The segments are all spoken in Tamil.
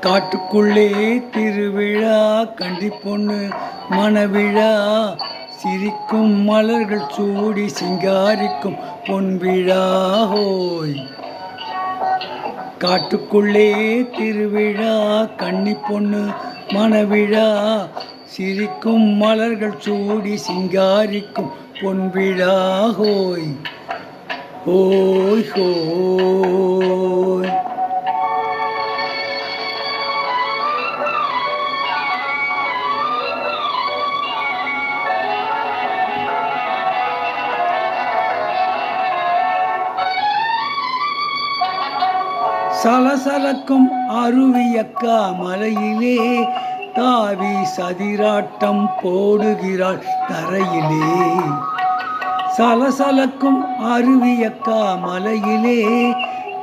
காட்டுக்குள்ளே திருவிழா கண்டி பொண்ணு மணவிழா சிரிக்கும் மலர்கள் சூடி சிங்காரிக்கும் பொன்விழா ஹோய். காட்டுக்குள்ளே திருவிழா கண்ணி பொண்ணு மணவிழா சிரிக்கும் மலர்கள் சூடி சிங்காரிக்கும் பொன்விழா ஹோய் ஹோய் ஹோய். சலசலக்கும் அருவியக்கா மலையிலே தாவி சதிராட்டம் போடுகிறாள் தரையிலே. சலசலக்கும் அருவியக்கா மலையிலே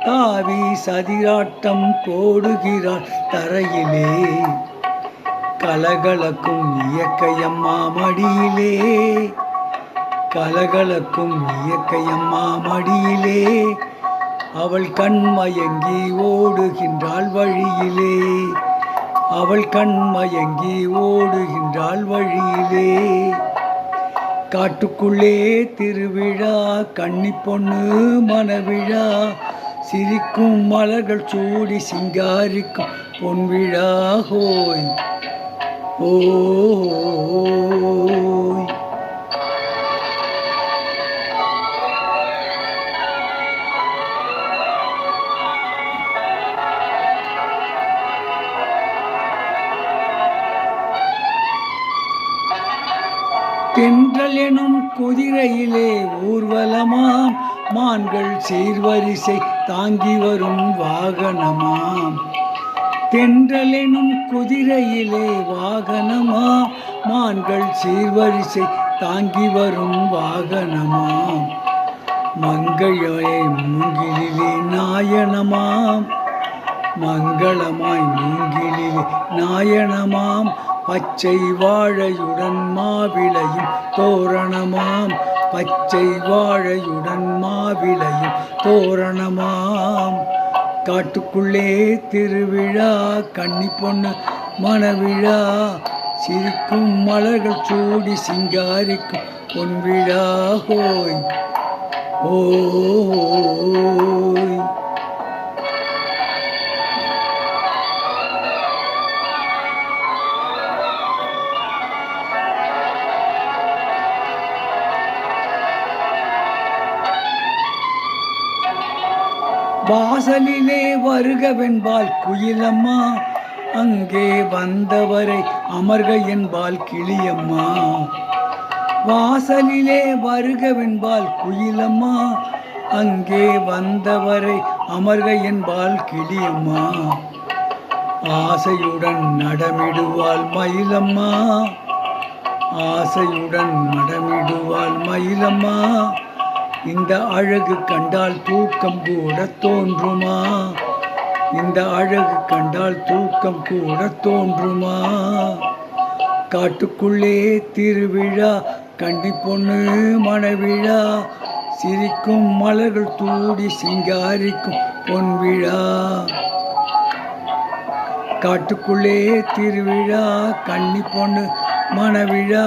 தாவி சதிராட்டம் போடுகிறாள் தரையிலே. கலகலக்கும் இயற்கையம்மா மடியிலே கலகலக்கும் இயற்கையம்மா மடியிலே அவள் கண்மயங்கி ஓடுகின்றாள் வழியிலே. அவள் கண்மயங்கி ஓடுகின்றாள் வழியிலே. காட்டுக்குள்ளே திருவிழா கண்ணி பொண்ணு மணவிழா சிரிக்கும் மலர்கள் சூடி சிங்காரிக்கும் பொன்விழா ஹோய் ஓய். தென்றல் எனும் குதிரையிலே ஊர்வலமாம் மான்கள் சீர்வரிசை தாங்கி வரும் வாகனமாம். தென்றல் எனும் குதிரையிலே வாகனமாம் மான்கள் சீர்வரிசை தாங்கி வரும் வாகனமாம். மங்கையாய் மூங்கிலே நாயனமாம் மங்களமாய் மூங்கிலே நாயனமாம். பச்சை வாழையுடன் மாவிளையும் தோரணமாம் பச்சை வாழையுடன் மாவிளையும் தோரணமாம். காட்டுக்குள்ளே திருவிழா கண்ணி பொண்ணு மணவிழா சிரிக்கும் மலர்கள் சூடி சிங்காரிக்கும் பொன்விழா ஹோய் ஓய். வாசலிலே வருகவென்பால் குயிலம்மா அங்கே வந்தவரை அமர்க என்பால் கிளியம்மா. வாசலிலே வருகவென்பால் குயிலம்மா அங்கே வந்தவரை அமர்க என்பால் கிளியம்மா. ஆசையுடன் நடமிடுவாள் மயிலம்மா ஆசையுடன் நடமிடுவாள் மயிலம்மா. இந்த அழகு கண்டால் தூக்கம் கூட தோன்றுமா இந்த அழகு கண்டால் தூக்கம் கூட தோன்றுமா. காட்டுக்குள்ளே திருவிழா கண்ணி பொண்ணு மணவிழா சிரிக்கும் மலர்கள் தூடி சிங்காரிக்கும் பொன்விழா. காட்டுக்குள்ளே திருவிழா கண்ணி பொண்ணு மணவிழா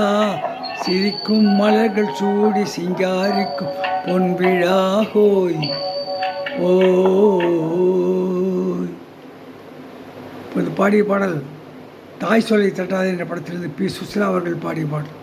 சிரிக்கும் மலர்கள் சூடி சிங்காரிக்கும் பொன்விழா ஹோய் ஓய். இப்போது பாடிய பாடல் தாய் சொல்லை தட்டாதே என்ற படத்திலிருந்து பி. சுசிலா அவர்கள் பாடிய பாடல்.